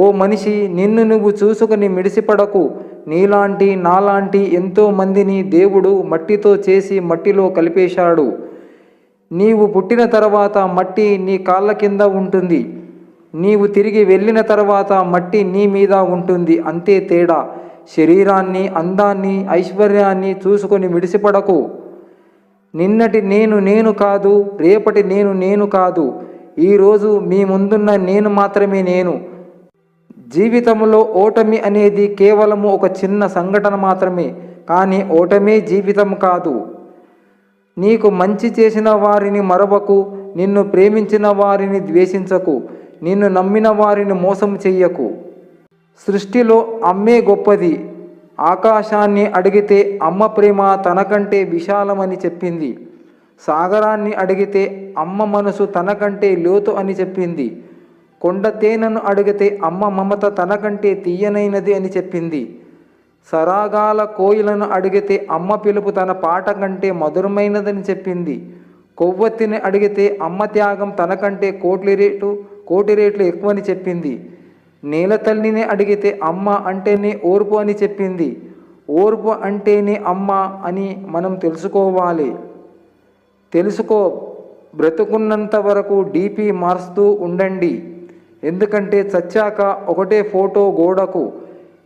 ఓ మనిషి, నిన్ను నువ్వు చూసుకుని మిడిసిపడకు. నీలాంటి నాలాంటి ఎంతో మందిని దేవుడు మట్టితో చేసి మట్టిలో కలిపేశాడు. నీవు పుట్టిన తర్వాత మట్టి నీ కాళ్ళ కింద ఉంటుంది. నీవు తిరిగి వెళ్ళిన తర్వాత మట్టి నీ మీద ఉంటుంది. అంతే తేడా. శరీరాన్ని, అందాన్ని, ఐశ్వర్యాన్ని చూసుకొని మిడిసిపడకు. నిన్నటి నేను కాదు, రేపటి నేను కాదు. ఈరోజు మీ ముందున్న నేను మాత్రమే నేను. జీవితంలో ఓటమి అనేది కేవలము ఒక చిన్న సంఘటన మాత్రమే, కానీ ఓటమే జీవితం కాదు. నీకు మంచి చేసిన వారిని మరవకు, నిన్ను ప్రేమించిన వారిని ద్వేషించకు, నిన్ను నమ్మిన వారిని మోసం చెయ్యకు. సృష్టిలో అమ్మే గొప్పది. ఆకాశాన్ని అడిగితే అమ్మ ప్రేమ తనకంటే విశాలమని చెప్పింది. సాగరాన్ని అడిగితే అమ్మ మనసు తనకంటే లోతు అని చెప్పింది. కొండ తేనెను అడిగితే అమ్మ మమత తనకంటే తీయనైనది అని చెప్పింది. సరాగాల కోయిలను అడిగితే అమ్మ పిలుపు తన పాట కంటే మధురమైనదని చెప్పింది. కొవ్వొత్తిని అడిగితే అమ్మ త్యాగం తనకంటే కోటి రెట్లు ఎక్కువని చెప్పింది. నేల తల్లిని అడిగితే అమ్మ అంటేనే ఓర్పు అని చెప్పింది. ఓర్పు అంటేనే అమ్మ అని మనం తెలుసుకోవాలి. తెలుసుకో. బ్రతుకున్నంత వరకు డీపీ మారుస్తూ ఉండండి. ఎందుకంటే చచ్చాక ఒకటే ఫోటో గోడకు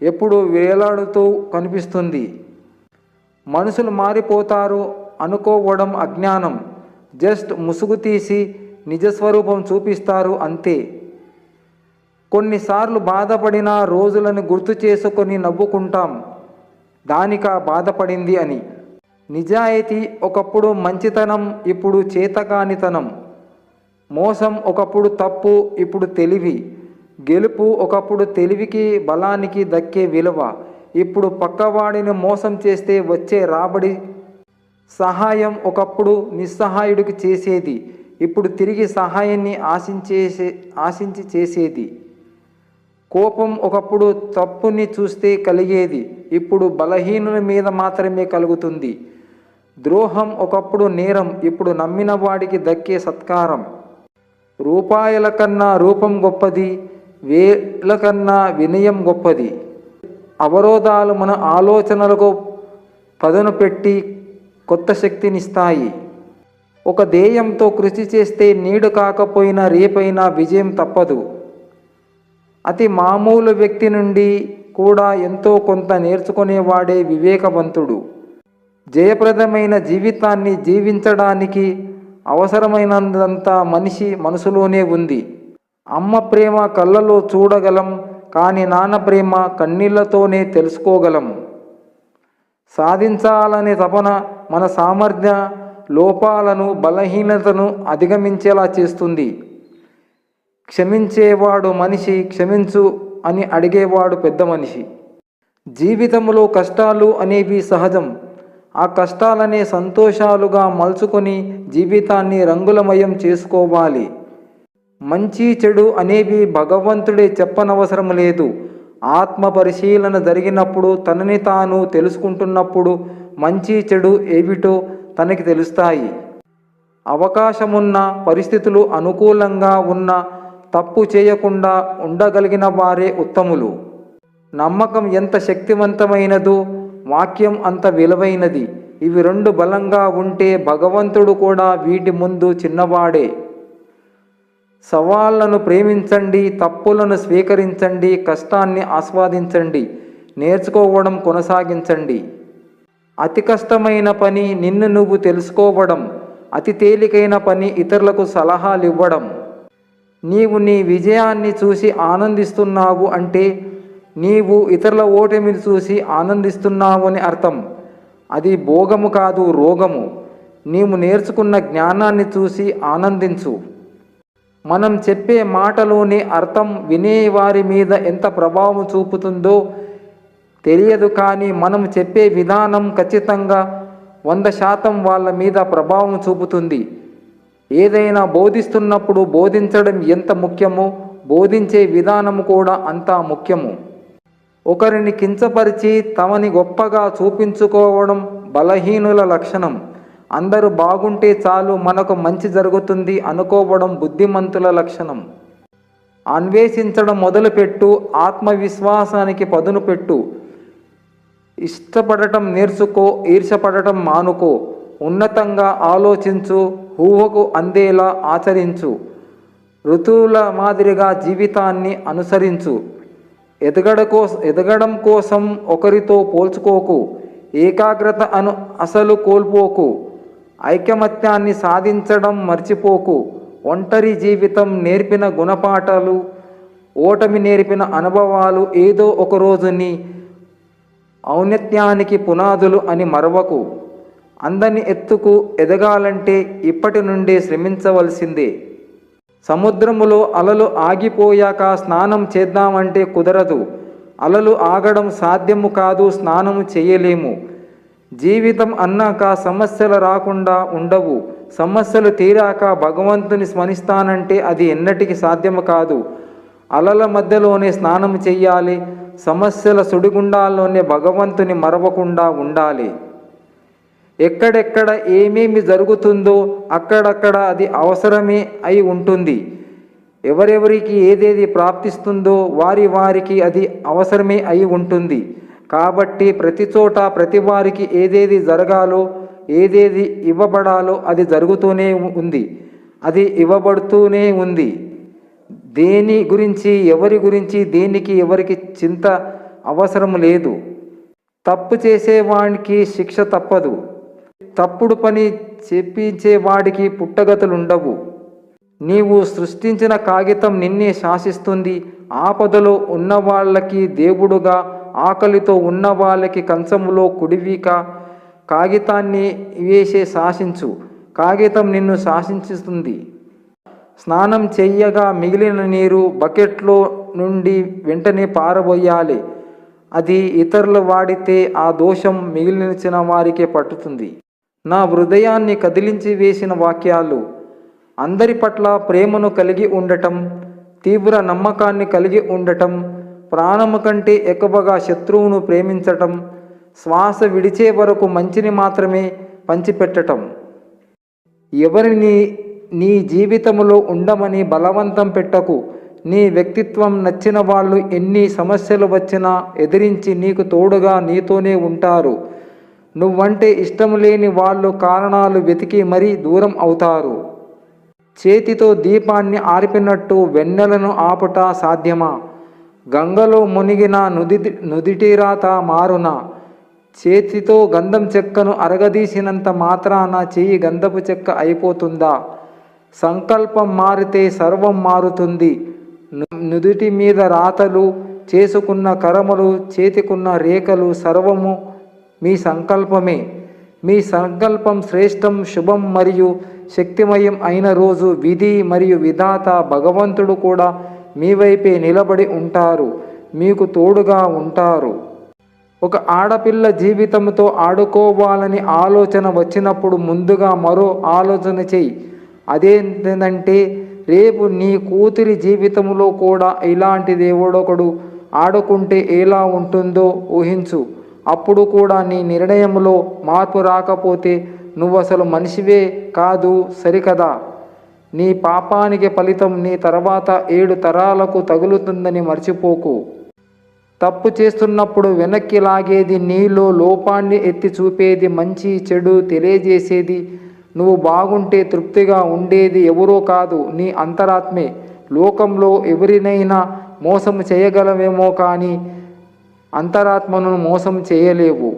ఎప్పుడు వేలాడుతూ కనిపిస్తుంది. మనుషులు మారిపోతారు అనుకోవడం అజ్ఞానం. జస్ట్ ముసుగు తీసి నిజస్వరూపం చూపిస్తారు అంతే. కొన్నిసార్లు బాధపడిన రోజులను గుర్తు చేసుకొని నవ్వుకుంటాం, దానికా బాధపడింది అని. నిజాయితీ ఒకప్పుడు మంచితనం, ఇప్పుడు చేతకానితనం. మోసం ఒకప్పుడు తప్పు, ఇప్పుడు తెలివి. గెలుపు ఒకప్పుడు తెలివికి బలానికి దక్కే విలువ, ఇప్పుడు పక్కవాడిని మోసం చేస్తే వచ్చే రాబడి. సహాయం ఒకప్పుడు నిస్సహాయుడికి చేసేది, ఇప్పుడు తిరిగి సహాయాన్ని ఆశించి చేసేది. కోపం ఒకప్పుడు తప్పుని చూస్తే కలిగేది, ఇప్పుడు బలహీనుల మీద మాత్రమే కలుగుతుంది. ద్రోహం ఒకప్పుడు నేరం, ఇప్పుడు నమ్మిన వాడికి దక్కే సత్కారం. రూపాయల కన్నా రూపం గొప్పది, వేల కన్నా వినయం గొప్పది. అవరోధాలు మన ఆలోచనలకు పదును పెట్టి కొత్త శక్తినిస్తాయి. ఒక ధ్యేయంతో కృషి చేస్తే నేడు కాకపోయినా రేపైనా విజయం తప్పదు. అతి మామూలు వ్యక్తి నుండి కూడా ఎంతో కొంత నేర్చుకునేవాడే వివేకవంతుడు. జయప్రదమైన జీవితాన్ని జీవించడానికి అవసరమైనంత మనిషి మనసులోనే ఉంది. అమ్మ ప్రేమ కళ్ళలో చూడగలం, కానీ నాన్న ప్రేమ కన్నీళ్లతోనే తెలుసుకోగలం. సాధించాలనే తపన మన సామర్థ్య లోపాలను, బలహీనతను అధిగమించేలా చేస్తుంది. క్షమించేవాడు మనిషి, క్షమించు అని అడిగేవాడు పెద్ద మనిషి. జీవితంలో కష్టాలు అనేవి సహజం. ఆ కష్టాలనే సంతోషాలుగా మలుచుకొని జీవితాన్ని రంగులమయం చేసుకోవాలి. మంచి చెడు అనేవి భగవంతుడే చెప్పనవసరం లేదు. ఆత్మ పరిశీలన జరిగినప్పుడు, తనని తాను తెలుసుకుంటున్నప్పుడు మంచి చెడు ఏమిటో తనకి తెలుస్తాయి. అవకాశమున్న, పరిస్థితులు అనుకూలంగా ఉన్న తప్పు చేయకుండా ఉండగలిగిన వారే ఉత్తములు. నమ్మకం ఎంత శక్తివంతమైనదో వాక్యం అంత విలువైనది. ఇవి రెండు బలంగా ఉంటే భగవంతుడు కూడా వీటి ముందు చిన్నవాడే. సవాళ్లను ప్రేమించండి, తప్పులను స్వీకరించండి, కష్టాన్ని ఆస్వాదించండి, నేర్చుకోవడం కొనసాగించండి. అతి కష్టమైన పని నిన్ను నువ్వు తెలుసుకోవడం, అతి తేలికైన పని ఇతరులకు సలహాలు ఇవ్వడం. నీవు నీ విజయాన్ని చూసి ఆనందిస్తున్నావు అంటే నీవు ఇతరుల ఓటమిని చూసి ఆనందిస్తున్నావు అని అర్థం. అది భోగము కాదు, రోగము. నీవు నేర్చుకున్న జ్ఞానాన్ని చూసి ఆనందించు. మనం చెప్పే మాటలోని అర్థం వినేవారి మీద ఎంత ప్రభావం చూపుతుందో తెలియదు, కానీ మనం చెప్పే విధానం ఖచ్చితంగా 100% వాళ్ళ మీద ప్రభావం చూపుతుంది. ఏదైనా బోధిస్తున్నప్పుడు బోధించడం ఎంత ముఖ్యమో బోధించే విధానం కూడా అంత ముఖ్యము. ఒకరిని కించపరిచి తమని గొప్పగా చూపించుకోవడం బలహీనుల లక్షణం. అందరూ బాగుంటే చాలు, మనకు మంచి జరుగుతుంది అనుకోవడం బుద్ధిమంతుల లక్షణం. అన్వేషించడం మొదలుపెట్టు. ఆత్మవిశ్వాసానికి పదును పెట్టు. ఇష్టపడటం నేర్చుకో, ఈర్షపడటం మానుకో. ఉన్నతంగా ఆలోచించు, ఊహకు అందేలా ఆచరించు. ఋతువుల మాదిరిగా జీవితాన్ని అనుసరించు. ఎదగడం కోసం ఒకరితో పోల్చుకోకు. ఏకాగ్రత అసలు కోల్పోకు. ఐకమత్యాన్ని సాధించడం మర్చిపోకు. ఒంటరి జీవితం నేర్పిన గుణపాఠాలు, ఓటమి నేర్పిన అనుభవాలు ఏదో ఒకరోజు నీ ఔన్నత్యానికి పునాదులు అని మరవకు. అందని ఎత్తుకు ఎదగాలంటే ఇప్పటి నుండే శ్రమించవలసిందే. సముద్రములో అలలు ఆగిపోయాక స్నానం చేద్దామంటే కుదరదు. అలలు ఆగడం సాధ్యము కాదు, స్నానము చేయలేము. జీవితం అన్నాక సమస్యలు రాకుండా ఉండవు. సమస్యలు తీరాక భగవంతుని స్మరిస్తానంటే అది ఎన్నటికీ సాధ్యము కాదు. అలల మధ్యలోనే స్నానం చెయ్యాలి. సమస్యల సుడిగుండాల్లోనే భగవంతుని మరవకుండా ఉండాలి. ఎక్కడెక్కడ ఏమేమి జరుగుతుందో అక్కడక్కడ అది అవసరమే అయి ఉంటుంది. ఎవరెవరికి ఏదేది ప్రాప్తిస్తుందో వారికి అది అవసరమే అయి ఉంటుంది. కాబట్టి ప్రతి చోట ప్రతి వారికి ఏదేది జరగాలో, ఏదేది ఇవ్వబడాలో అది జరుగుతూనే ఉంది, అది ఇవ్వబడుతూనే ఉంది. దేని గురించి, ఎవరి గురించి, దేనికి ఎవరికి చింత అవసరం లేదు. తప్పు చేసేవాడికి శిక్ష తప్పదు. తప్పుడు పని చెప్పించేవాడికి పుట్టగతులుండవు. నీవు సృష్టించిన కాగితం నిన్నే శాసిస్తుంది. ఆపదలో ఉన్నవాళ్ళకి దేవుడుగా, ఆకలితో ఉన్న వాళ్ళకి కంచములో కుడివిక. కాగితాన్ని వేసే శాసించు, కాగితం నిన్ను శాసించుతుంది. స్నానం చెయ్యగా మిగిలిన నీరు బకెట్లో నుండి వెంటనే పారబోయాలి. అది ఇతరులు వాడితే ఆ దోషం మిగిలిన వారికే పట్టుతుంది. నా హృదయాన్ని కదిలించి వేసిన వాక్యాలు: అందరి పట్ల ప్రేమను కలిగి ఉండటం, తీవ్ర నమ్మకాన్ని కలిగి ఉండటం, ప్రాణము కంటే ఎక్కువగా శత్రువును ప్రేమించటం, శ్వాస విడిచే వరకు మంచిని మాత్రమే పంచిపెట్టటం. ఎవరిని నీ జీవితంలో ఉండమని బలవంతం పెట్టకు. నీ వ్యక్తిత్వం నచ్చిన వాళ్ళు ఎన్ని సమస్యలు వచ్చినా ఎదిరించి నీకు తోడుగా నీతోనే ఉంటారు. నువ్వంటే ఇష్టం లేని వాళ్ళు కారణాలు వెతికి మరీ దూరం అవుతారు. చేతితో దీపాన్ని ఆర్పినట్టు వెన్నెలను ఆపుట సాధ్యమా? గంగలో మునిగిన నుదిటిరాత మారునా? చేతితో గంధం చెక్కను అరగదీసినంత మాత్రాన చెయ్యి గంధపు చెక్క అయిపోతుందా? సంకల్పం మారితే సర్వం మారుతుంది. నుదుటి మీద రాతలు, చేసుకున్న కర్మలు, చేతికున్న రేఖలు సర్వము మీ సంకల్పమే. మీ సంకల్పం శ్రేష్టం, శుభం మరియు శక్తిమయం అయిన రోజు విధి మరియు విధాత భగవంతుడు కూడా మీ వైపే నిలబడి ఉంటారు, మీకు తోడుగా ఉంటారు. ఒక ఆడపిల్ల జీవితంతో ఆడుకోవాలని ఆలోచన వచ్చినప్పుడు ముందుగా మరో ఆలోచన చెయ్యి. అదేంటంటే, రేపు నీ కూతురి జీవితంలో కూడా ఇలాంటి దేవుడొకడు ఆడుకుంటే ఎలా ఉంటుందో ఊహించు. అప్పుడు కూడా నీ నిర్ణయంలో మార్పు రాకపోతే నువ్వు అసలు మనిషివే కాదు, సరికదా? నీ పాపానికి ఫలితం నీ తర్వాత 7 తరాలకు తగులుతుందని మర్చిపోకు. తప్పు చేస్తున్నప్పుడు వెనక్కి లాగేది, నీలో లోపాన్ని ఎత్తి చూపేది, మంచి చెడు తెలియజేసేది, నువ్వు బాగుంటే తృప్తిగా ఉండేది ఎవరో కాదు, నీ అంతరాత్మే. లోకంలో ఎవరినైనా మోసం చేయగలవేమో కానీ అంతరాత్మను మోసం చేయలేవు.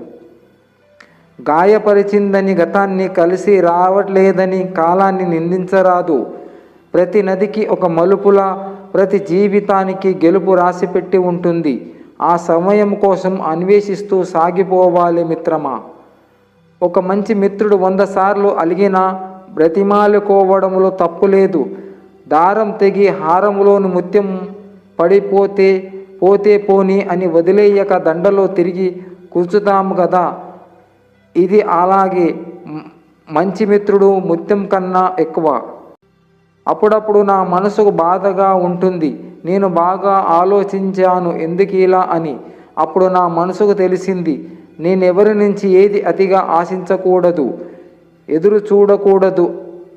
గాయపరిచిందని గతాన్ని కలిసి రావట్లేదని కాలాన్ని నిందించరాదు. ప్రతి నదికి ఒక మలుపులా ప్రతి జీవితానికి గెలుపు రాసిపెట్టి ఉంటుంది. ఆ సమయం కోసం అన్వేషిస్తూ సాగిపోవాలి మిత్రమా. ఒక మంచి మిత్రుడు 100 సార్లు అలిగినా బ్రతిమాలుకోవడంలో తప్పు లేదు. దారం తెగి హారములోని ముత్యం పడిపోతే పోతే పోని అని వదిలేయక దండలో తిరిగి కూర్చుతాము కదా. ఇది అలాగే. మంచి మిత్రుడు ముత్యం కన్నా ఎక్కువ. అప్పుడప్పుడు నా మనసుకు బాధగా ఉంటుంది. నేను బాగా ఆలోచించాను ఎందుకు ఇలా అని. అప్పుడు నా మనసుకు తెలిసింది, నేనెవరి నుంచి ఏది అతిగా ఆశించకూడదు, ఎదురు చూడకూడదు.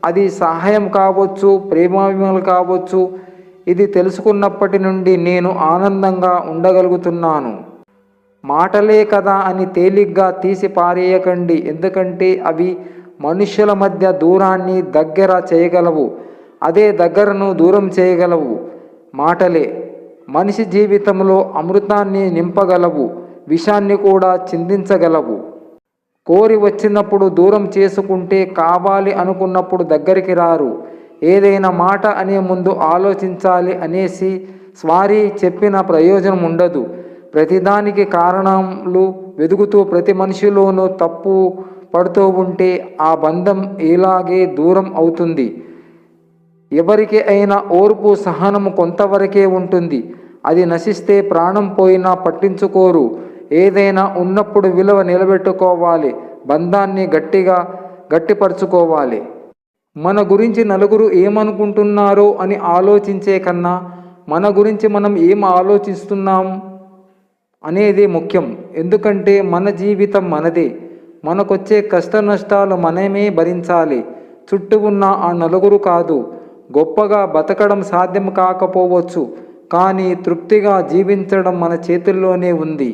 అది సహాయం కావచ్చు, ప్రేమాభిమానాలు కావచ్చు, ఇది తెలుసుకున్నప్పటి నుండి నేను ఆనందంగా ఉండగలుగుతున్నాను. మాటలే కదా అని తేలిగ్గా తీసి పారేయకండి, ఎందుకంటే అవి మనుష్యుల మధ్య దూరాన్ని దగ్గర చేయగలవు, అదే దగ్గరను దూరం చేయగలవు. మాటలే మనిషి జీవితంలో అమృతాన్ని నింపగలవు, విషాన్ని కూడా చిందించగలవు. కోరి వచ్చినప్పుడు దూరం చేసుకుంటే, కావాలి అనుకున్నప్పుడు దగ్గరికి రారు. ఏదైనా మాట అనే ముందు ఆలోచించాలి అనేసి స్వారీ చెప్పిన ప్రయోజనం ఉండదు. ప్రతిదానికి కారణాలు వెతుకుతూ ప్రతి మనిషిలోనూ తప్పు పడుతూ ఉంటే ఆ బంధం ఇలాగే దూరం అవుతుంది. ఎవరికి అయినా ఓర్పు సహనము కొంతవరకే ఉంటుంది. అది నశిస్తే ప్రాణం పోయినా పట్టించుకోరు. ఏదైనా ఉన్నప్పుడు విలువ నిలబెట్టుకోవాలి, బంధాన్ని గట్టిపరుచుకోవాలి. మన గురించి నలుగురు ఏమనుకుంటున్నారో అని ఆలోచించే కన్నా మన గురించి మనం ఏం ఆలోచిస్తున్నాం అనేది ముఖ్యం. ఎందుకంటే మన జీవితం మనదే, మనకొచ్చే కష్ట నష్టాలు మనమే భరించాలి, చుట్టూ ఉన్న ఆ నలుగురు కాదు. గొప్పగా బతకడం సాధ్యం కాకపోవచ్చు, కానీ తృప్తిగా జీవించడం మన చేతుల్లోనే ఉంది.